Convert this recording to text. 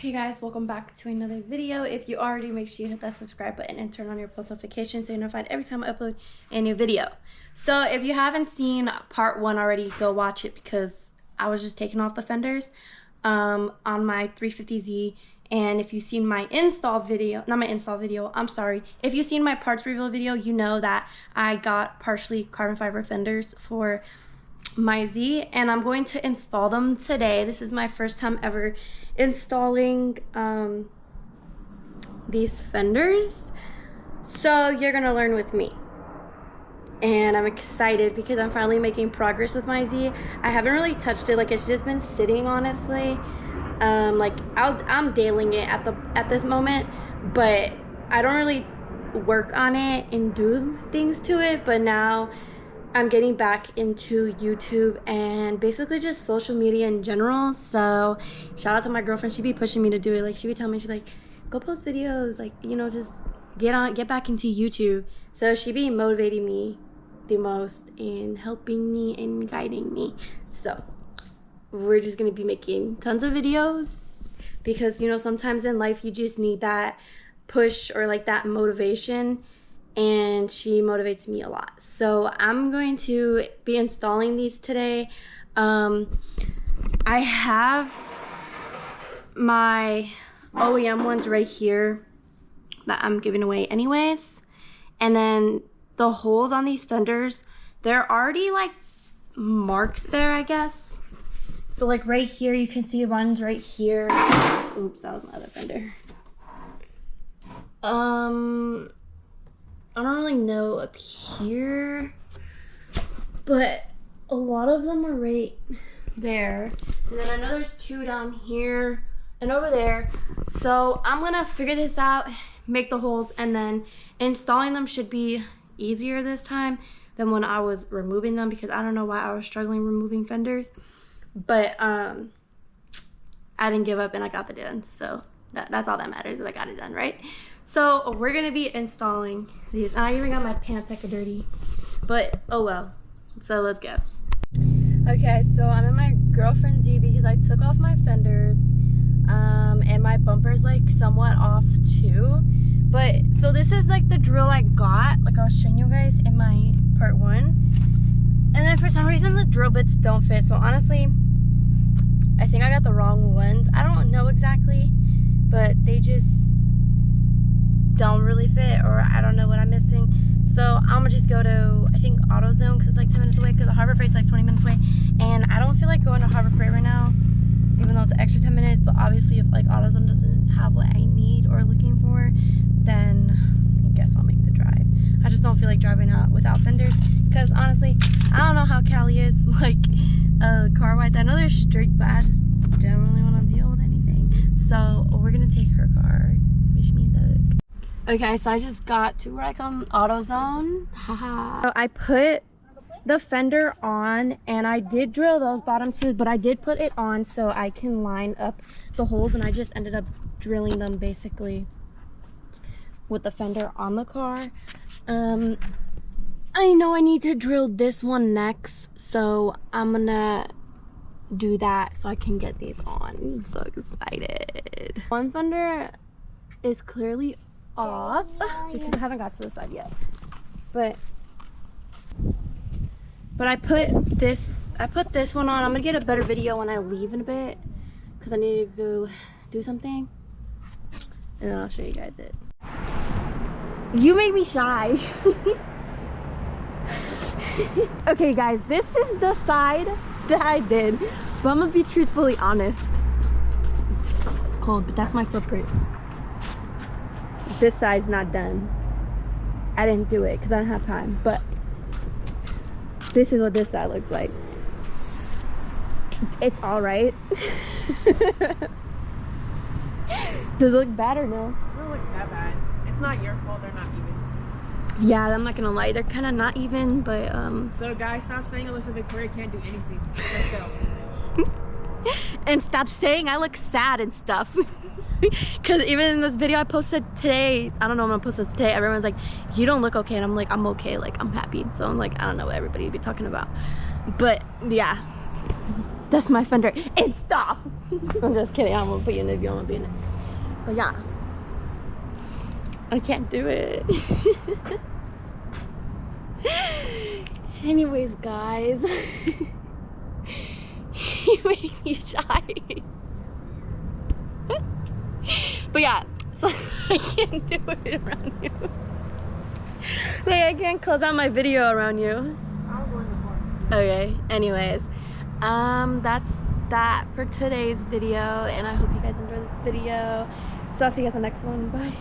Hey guys, welcome back to another video. If you already, make sure you hit that subscribe button and turn on your post notifications so you're notified every time I upload a new video. So if you haven't seen part 1 already, go watch it because I was just taking off the fenders on my 350Z. And if you've seen my install video, not my install video, I'm sorry. If you've seen my parts reveal video, you know that I got partially carbon fiber fenders for my Z, and I'm going to install them today. This is my first time ever installing these fenders, so you're gonna learn with me, and I'm excited because I'm finally making progress with my Z. I haven't really touched it, like it's just been sitting, honestly. Like I'm dailing it at this moment, but I don't really work on it and do things to it. But now I'm getting back into YouTube and basically just social media in general. So shout out to my girlfriend. She be pushing me to do it. Like she be telling me, she be like, go post videos, like, you know, just get back into YouTube. So she be motivating me the most and helping me and guiding me. So we're just gonna be making tons of videos because, you know, sometimes in life you just need that push or like that motivation, and she motivates me a lot. So I'm going to be installing these today. I have my OEM ones right here that I'm giving away anyways, and then the holes on these fenders, they're already like marked there, I guess. So like right here you can see ones right here. Oops, that was my other fender. I don't really know up here, but a lot of them are right there. And then I know there's 2 down here and over there. So I'm gonna figure this out, make the holes, and then installing them should be easier this time than when I was removing them, because I don't know why I was struggling removing fenders. But I didn't give up and I got it done. So that's all that matters, is I got it done, right? So we're gonna be installing these, and I even got my pants hecka dirty, but oh well. So let's go. Okay, so I'm in my girlfriend's Z because I took off my fenders, and my bumper's like somewhat off too. But so this is like the drill I got, like I was showing you guys in my part 1, and then for some reason the drill bits don't fit. So honestly, I think I got the wrong ones. I don't know exactly, but they just don't really fit, or I don't know what I'm missing. So I'm gonna just go to, I think, AutoZone, because it's like 10 minutes away, because the Harbor Freight's like 20 minutes away, and I don't feel like going to Harbor Freight right now, even though it's an extra 10 minutes. But obviously if like AutoZone doesn't have what I need or looking for, then I guess I'll make the drive. I just don't feel like driving out without fenders, because honestly I don't know how Cali is like car wise. I know they're strict, but I just don't really want to deal with anything. So we're gonna take her car. Wish me luck. Okay, so I just got to where I come, AutoZone. Haha. So I put the fender on, and I did drill those bottom 2, but I did put it on so I can line up the holes, and I just ended up drilling them basically with the fender on the car. I know I need to drill this one next, so I'm gonna do that so I can get these on. I'm so excited. One fender is clearly off because I haven't got to the side yet, but I put this one on. I'm gonna get a better video when I leave in a bit because I need to go do something, and then I'll show you guys it. You make me shy. Okay guys, this is the side that I did, but I'm gonna be truthfully honest. It's cold, but that's my footprint. This side's not done. I didn't do it because I didn't have time, but this is what this side looks like. It's all right. Does it look bad or no? It doesn't look that bad. It's not your fault they're not even. Yeah, I'm not gonna lie, they're kind of not even, but So guys, stop saying Alyssa Victoria can't do anything. Let's go. And stop saying I look sad and stuff. Because even in this video I posted today, I don't know, I'm gonna post this today, everyone's like, you don't look okay, and I'm like, I'm okay, like I'm happy. So I'm like, I don't know what everybody would be talking about, but yeah. That's my fender. And stop! I'm just kidding. I won't put you in it if you don't want to be in it. But yeah. I can't do it. Anyways, guys. You make me shy. But yeah, so I can't do it around you. Like, I can't close out my video around you. Okay, anyways, that's that for today's video, and I hope you guys enjoyed this video. So I'll see you guys in the next one. Bye.